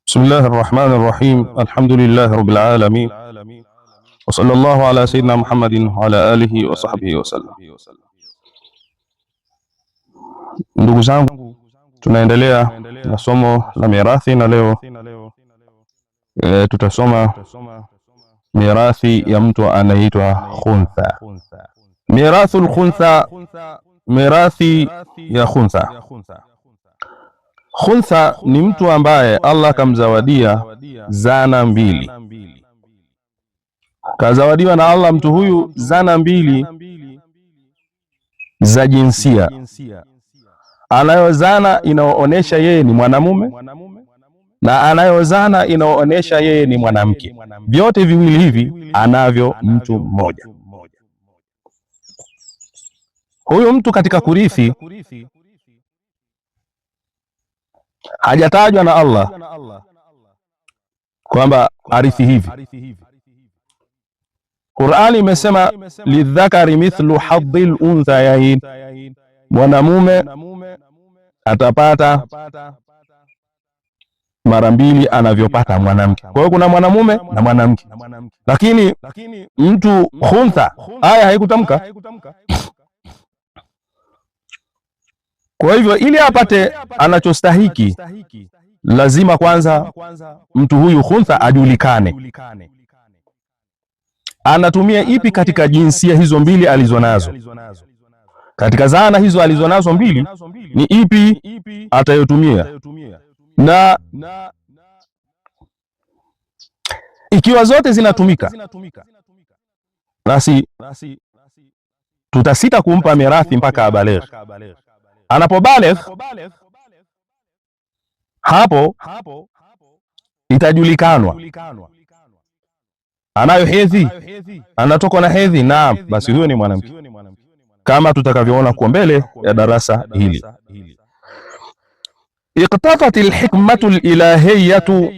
بسم الله الرحمن الرحيم. الحمد لله رب العالمين وصلى الله على سيدنا محمد وعلى آله وصحبه وسلم. Ndugu zangu, tunaendelea na somo la mirathi na leo tutasoma mirathi ya mtu anaitwa khuntha. Mirathul khuntha, mirathi ya khuntha. Khuntha ni mtu ambaye Allah kamzawadia zana mbili. Kazawadiwa na Allah mtu huyu zana mbili za jinsia. Anayo zana inaoonesha yeye ni mwanamume na anayo zana inaoonesha yeye ni mwanamke. Vyote viwili hivi anavyo mtu mmoja. Huyu mtu katika kurithi hajatajwa na Allah kwamba arithi hivi. Qur'ani imesema lidhakari mithlu hadhil unthayain, mwanamume atapata mara mbili anavyopata mwanamke. Kwa hiyo kuna mwanamume na mwanamke, lakini mtu khuntha aya haikutamka. Kwa hivyo ili apate anachostahiki lazima kwanza mtu huyu khuntha ajulikane anatumia ipi katika jinsia hizo mbili alizonazo. Katika zana hizo alizonazo mbili ni ipi atayotumia, na ikiwa zote zinatumika basi tutasita kumpa mirathi mpaka abaligh. Anapobaligh hapo itajulikanwa anayo hedhi, anatoka na hedhi, naam, basi huyo ni mwanamke, kama tutakavyoona kwa mbele ya darasa hili. Iqtafat alhikmatu alilahiyatu,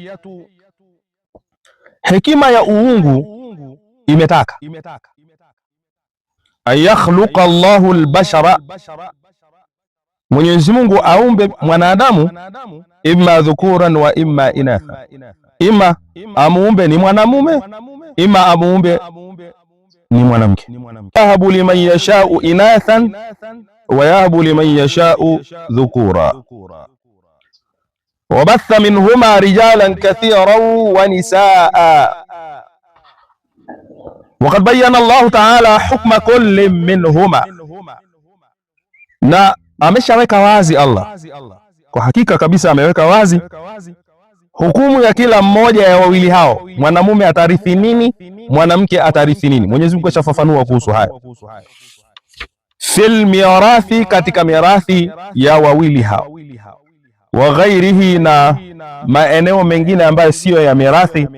hekima ya uungu imetaka ayakhluqa Allahu albashara, Mwenyezi Mungu aumbe mwanadamu imma dhukuran wa imma inatha, ima amuumbe ni mwanamume, ima amuumbe ni mwanamke. Yahabu liman yashau inathan wa yahabu liman yashau dhukura wa batha minhuma rijalan kathiran wa nisaa wa qad bayyana Allah ta'ala hukma kulli minhuma, na ameshaweka wazi Allah, kwa hakika kabisa ameweka wazi hukumu ya kila mmoja ya wawili hao. Mwanamume atarithi nini, mwanamke atarithi nini. Mwenyezi Mungu ashafafanua kuhusu haya fil mirathi, katika mirathi ya wawili hao, wa ghairihi, na maeneo mengine ambayo siyo ya mirathi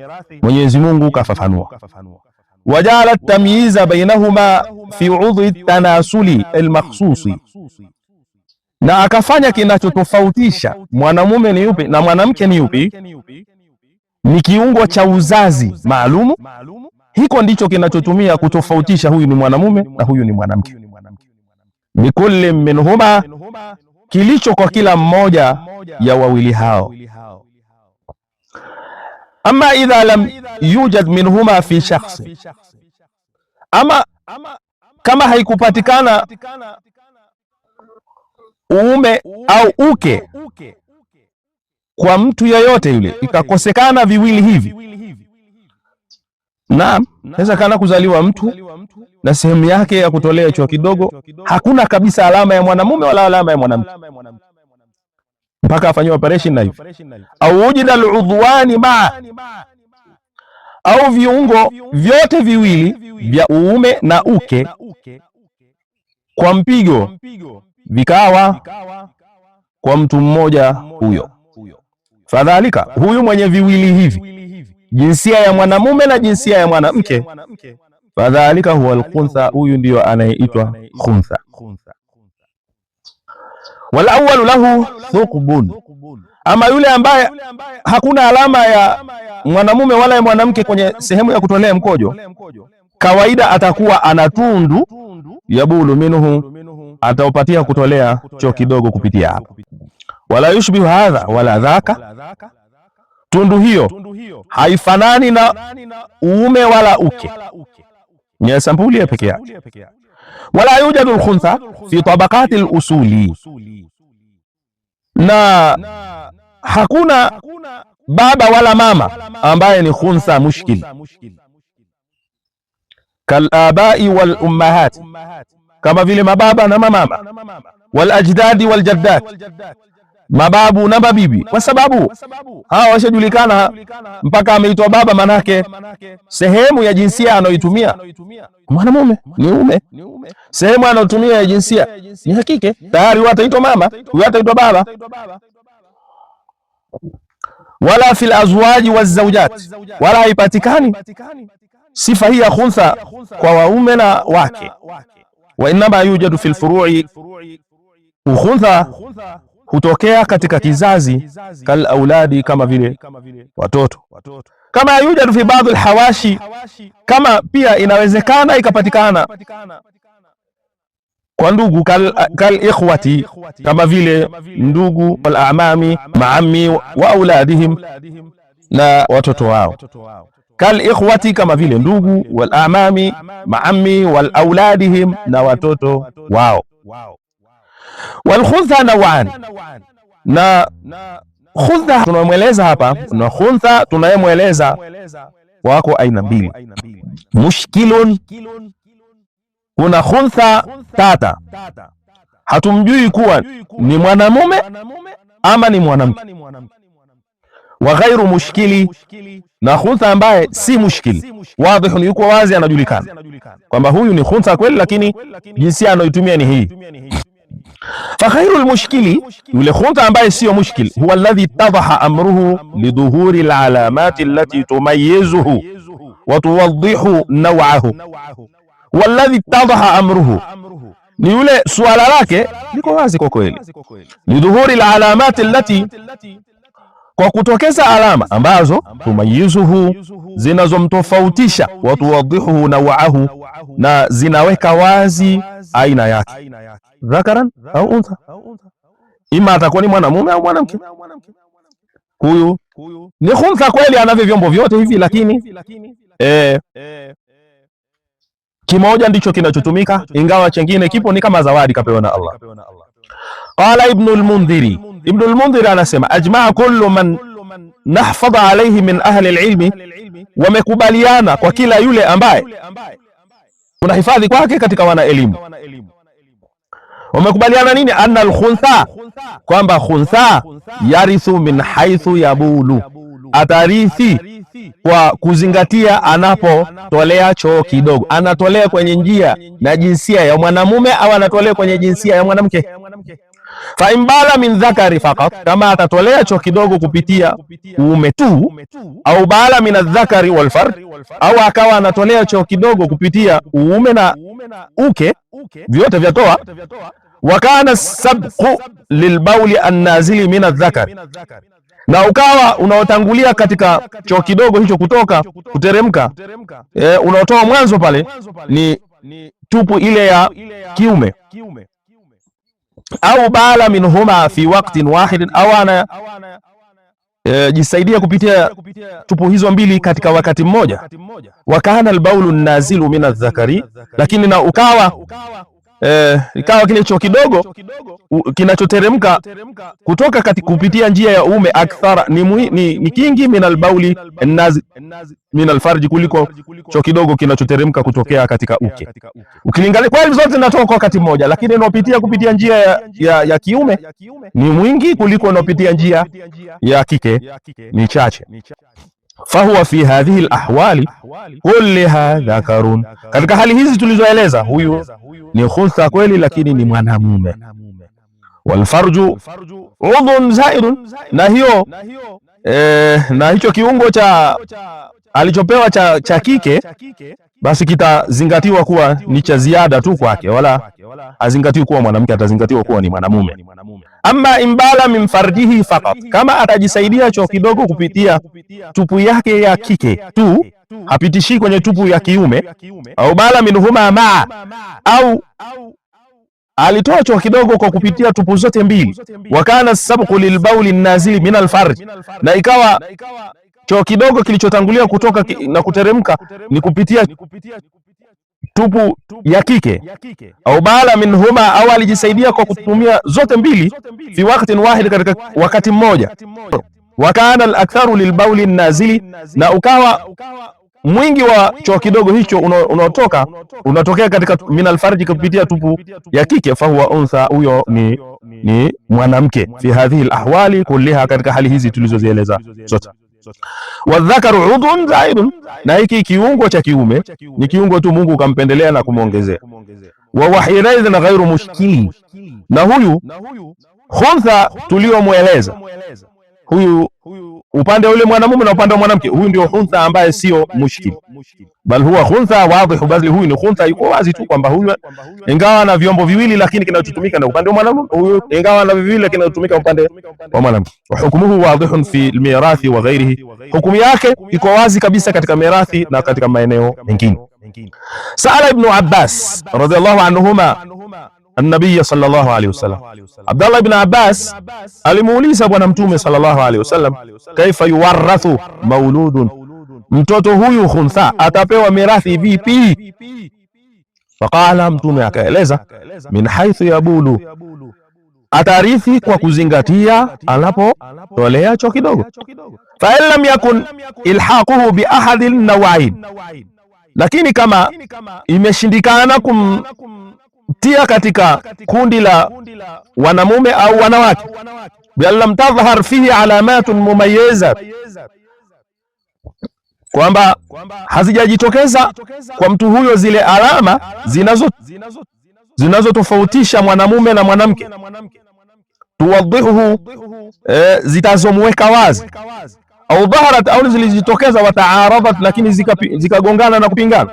Mwenyezi Mungu kafafanua. Wajala tamyiza bainahuma fi udhi tanasuli almakhsusi, na akafanya kinachotofautisha mwanamume ni yupi na mwanamke ni yupi, ni kiungo cha uzazi maalumu. Hiko ndicho kinachotumia kutofautisha huyu ni mwanamume na huyu ni mwanamke. Bikulli minhuma, kilicho kwa kila mmoja ya wawili hao. Ama idha lam yujad minhuma fi shakhs, ama kama haikupatikana uume au uke kwa mtu yeyote yule, ikakosekana viwili hivi, naam, sasa kana kuzaliwa mtu na sehemu yake ya kutolea chwa kidogo, hakuna kabisa alama ya mwanamume wala alama ya mwanamke mpaka afanywe operation na hivi, au wujida aludhwani ma, au viungo vyote viwili vya uume na uke kwa mpigo vikawa kwa mtu mmoja huyo. Fadhalika, huyu mwenye viwili hivi, jinsia ya mwanamume na jinsia ya mwanamke, fadhalika huwa alkhuntha, huyu ndiyo anayeitwa khuntha. Wal awwalu lahu thuqbun, ama yule ambaye hakuna alama ya mwanamume wala ya mwanamke kwenye sehemu ya kutolea mkojo, kawaida atakuwa anatundu yabulu minhu, ataupatia kutolea choo kidogo kupitia hapo. Wala yushbihu hadha wala dhaka, tundu hiyo haifanani na uume wala uke, ni sampuli ya pekee yake. Wala yujadu al-khuntha fi tabaqati al-usuli, na hakuna baba wala mama ambaye ni khuntha mushkil, kal abai wal ummahat, kama vile mababa na mamama, wal ajdadi wal jaddat, mababu na mabibi, kwa sababu hawa washajulikana mpaka ameitwa baba, manake sehemu ya jinsia anayoitumia mwanamume ni ume, sehemu anayotumia ya jinsia ni hakike, tayari wataitwa mama, wataitwa baba. Wala fil azwaji wazawjat, wala haipatikani sifa hii ya khuntha kwa waume na wake. Wa inma yujadu fil furu'i, khuntha hutokea katika kizazi, kal auladi, kama vile watoto. Kama yujadu fi baadhi alhawashi, kama pia inawezekana ikapatikana kwa ndugu, kal ikhwati, kama vile ndugu, wal amami, maammi wa auladihim, na watoto wao. Kal ikhwati, kama vile ndugu, wal amami, maammi, wal auladihim, na watoto wao. Wal khuntha nawan, na khuntha tunamweleza hapa, na khuntha tunayemweleza wako aina mbili. Mushkilun, kuna khuntha tata, hatumjui kuwa ni mwanamume ama ni mwanamke. Wa ghairu mushkili, na khuntha ambaye si mushkili, wadhi, yuko wazi, anajulikana kwamba huyu ni khuntha kweli, lakini jinsia anayotumia ni hii. Fa ghairu almushkili, yule khuntha ambaye sio mushkil, huwa alladhi tadaha amruhu lidhuhuri alalamati allati tumayyizuhu wa tuwaddihu naw'ahu. Walladhi tadaha amruhu, ni yule suala lake liko wazi kwa kweli, lidhuhuri alalamati allati, kwa kutokeza alama ambazo tumayyizuhu, zinazomtofautisha, wa tuwaddihu naw'ahu, na zinaweka wazi aina yake, dhakaran au untha, ima atakuwa ni mwanamume au mwanamke. Huyu ni khuntha kweli, anavyo vyombo vyote hivi, lakini kimoja ndicho kinachotumika, ingawa chengine kipo ni kama zawadi kapewa na Allah. Qala Ibn al-Mundhiri, Ibn al-Mundhiri anasema, ajmaa kullu man nahfadha alayhi min ahli al-ilmi, wamekubaliana kwa kila yule ambaye tunahifadhi kwake katika wana elimu. Wamekubaliana nini? Anna al-khuntha, kwamba khuntha yarithu min haythu yabulu, atarithi kwa kuzingatia anapotolea choo kidogo, anatolea kwenye njia na jinsia ya mwanamume au anatolea kwenye jinsia ya mwanamke. Fa imbala min dhakari faqat, kama atatolea choo kidogo kupitia uume tu, au bala min adh-dhakari wal fard, au akawa anatolea choo kidogo kupitia uume na uke, vyote vyatoa. Wa kana sabqu lilbauli an-nazili min adh-dhakari, na ukawa unaotangulia katika choo kidogo hicho kutoka kuteremka, unaotoa mwanzo pale ni tupu ile ya kiume, au bala minhuma fi waqtin wahid, au ana jisaidia kupitia tupu hizo mbili katika wakati mmoja. Wa kana albaulu nazilu min adh-dhakari, lakini na ikawa kile choo kidogo kinachoteremka kutoka kupitia njia ya uume, akthara, ni kingi, min albauli nazil min alfarji, kuliko choo kidogo kinachoteremka kutokea katika uke. Ukilinganisha kweli zote zinatoka kwa wakati mmoja, lakini kupitia njia ya kiume ni mwingi kuliko inayopitia njia ya kike ni chache. Fahuwa fi hadhihi alahwali kulliha dhakarun, katika hali hizi tulizoeleza, huyu ni khuntha kweli, lakini ni mwanamume. Walfarju udhun zaidun, na hiyo na hicho kiungo cha alichopewa cha kike, basi kitazingatiwa kuwa ni cha ziada tu kwake, wala hazingatiwi kuwa mwanamke, atazingatiwa kuwa ni mwanamume. Amma imbala min farjihi faqat, kama atajisaidia choo kidogo kupitia tupu yake ya kike tu, hapitishi kwenye tupu ya kiume, au bala minhuma ma, au alitoa choo kidogo kwa kupitia tupu zote mbili. Wa kana sabqu lilbauli nazili min alfarj, na ikawa choo kidogo kilichotangulia kutoka na kuteremka ni kupitia tupu ya kike. Au bala minhuma, au alijisaidia kwa kutumia zote mbili, fi waqtin wahid, katika wakati mmoja. Wa kana al-aktharu lilbauli nazili, na ukawa mwingi wa choo kidogo hicho unatokea katika min alfarji, kupitia tupu ya kike. Fa huwa untha, huyo ni mwanamke. Fi hadhihi alahwali kulliha, katika hali hizi tulizozieleza zote. Wadhakaru udhun zaidun, na hiki kiungo cha kiume ni kiungo tu Mungu kampendelea na kumongezea. Wa wahiraidhin ghairu mushkili, na huyu khuntha tuliomweleza, huyu upande ule mwanamume na upande wa mwanamke, huyu ndio khuntha ambaye sio mushkil, bal huwa khuntha wadhihu, bali huyu ni khuntha yuko wazi tu kwamba huyu ingawa na vyombo viwili lakini kinachotumika na upande wa mwanamume, huyu ingawa na viwili lakini kinachotumika upande wa mwanamke. Wa hukmuhu wadhihun fi almirathi wa ghairihi, hukumu yake iko wazi kabisa katika mirathi na katika maeneo mengine. Sa'ala ibn Abbas radhiyallahu anhuma an-nabiy sallallahu alayhi wasallam, Abdullah ibn Abbas alimuuliza bwana mtume sallallahu alayhi wasallam, kaifa yuwarathu mauludun, mtoto huyu khuntha atapewa mirathi vipi? Faqala, mtume akaeleza, min haythu yabulu, atarithi kwa kuzingatia anapotolea choo kidogo. Fa in lam yakun ilhaquhu bi ahadi an-nawain, lakini kama imeshindikana kumtia katika kundi la wanamume au wanawake, bi lam tadhhar fihi alamatun mumayyiza, kwamba hazijajitokeza kwa mtu huyo zile alama zinazotofautisha mwanamume na mwanamke, tuwadhihu, zitazomweka wazi, au dhaharat, au zilijitokeza, wataaradat, lakini zikagongana na kupingana,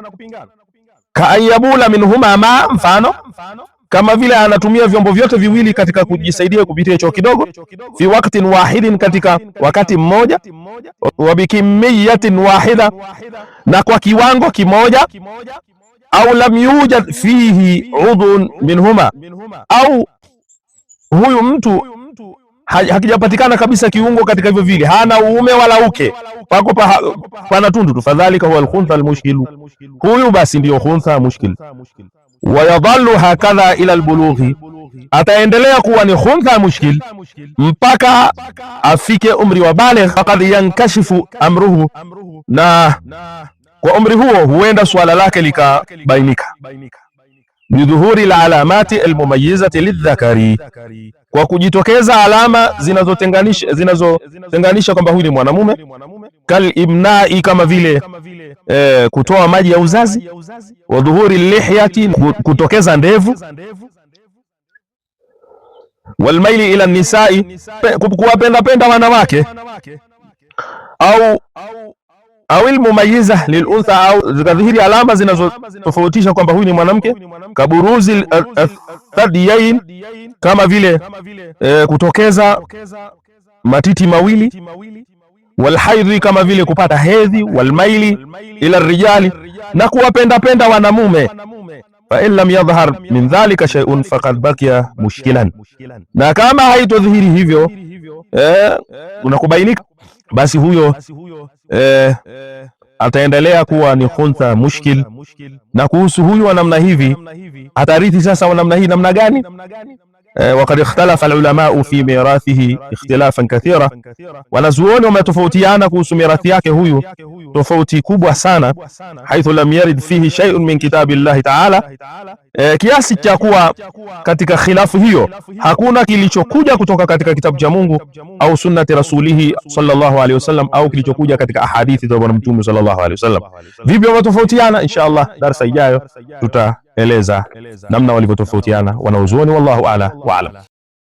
ka ayabula minhuma ma, mfano kama vile anatumia vyombo vyote viwili katika kujisaidia kupitia choo kidogo, fi waqtin wahidin, katika wakati mmoja, wa bikimiyatin wahida, na kwa kiwango kimoja, au lam yujad fihi udhun minhuma, au huyu mtu hakijapatikana kabisa kiungo katika hivyo vile, hana uume wala uke, pako pana tundu tu. Fadhalika huwa al-khuntha al-mushkil, huyu basi ndio khuntha mushkil. Wa yadhallu hakadha ila al-bulughi, ataendelea kuwa ni khuntha mushkil mpaka afike umri wa baligh. Faqad yankashifu amruhu, na kwa umri huo huenda swala lake likabainika. Bidhuhuri al-alamati al-mumayyizati lidhakari, kwa kujitokeza alama zinazotenganisha kwamba huyu ni mwanamume. Kal ibnai, kama vile kutoa maji ya uzazi. Wa dhuhuri lihyati, kutokeza ndevu. Wal maili ila nisai, kuwapenda wanawake. Au ilmumayyiza liluntha, au zikadhihiri alama zinazotofautisha kwamba huyu ni mwanamke. Kaburuzi thadiyain, kama vile kutokeza matiti mawili. Walhaidhi, kama vile kupata hedhi. Walmaili ila rijali, na kuwapenda wanamume. Fa in lam yadhhar min dhalika shay'un faqad baqiya mushkilan, na kama haitodhihiri hivyo unakubainika, basi huyo ataendelea kuwa ni khuntha mushkil. Na kuhusu huyu wa namna hivi, atarithi sasa wa namna hii namna gani? Waqad ikhtalafa al-ulama fi mirathihi ikhtilafan kathira, wanazuoni wametofautiana kuhusu mirathi yake huyu tofauti kubwa sana. Haithu lam yarid fihi shay'un min kitabillahi ta'ala, kiasi cha kuwa katika khilafu hiyo hakuna kilichokuja kutoka katika kitabu cha Mungu au sunnati rasulihi sallallahu alayhi wasallam, au kilichokuja katika ahadithi za Bwana Mtume sallallahu alayhi wasallam. Vipi wametofautiana? Inshallah darasa ijayo tutaeleza namna walivyotofautiana wanazuoni. Wallahu a'la wa a'lam.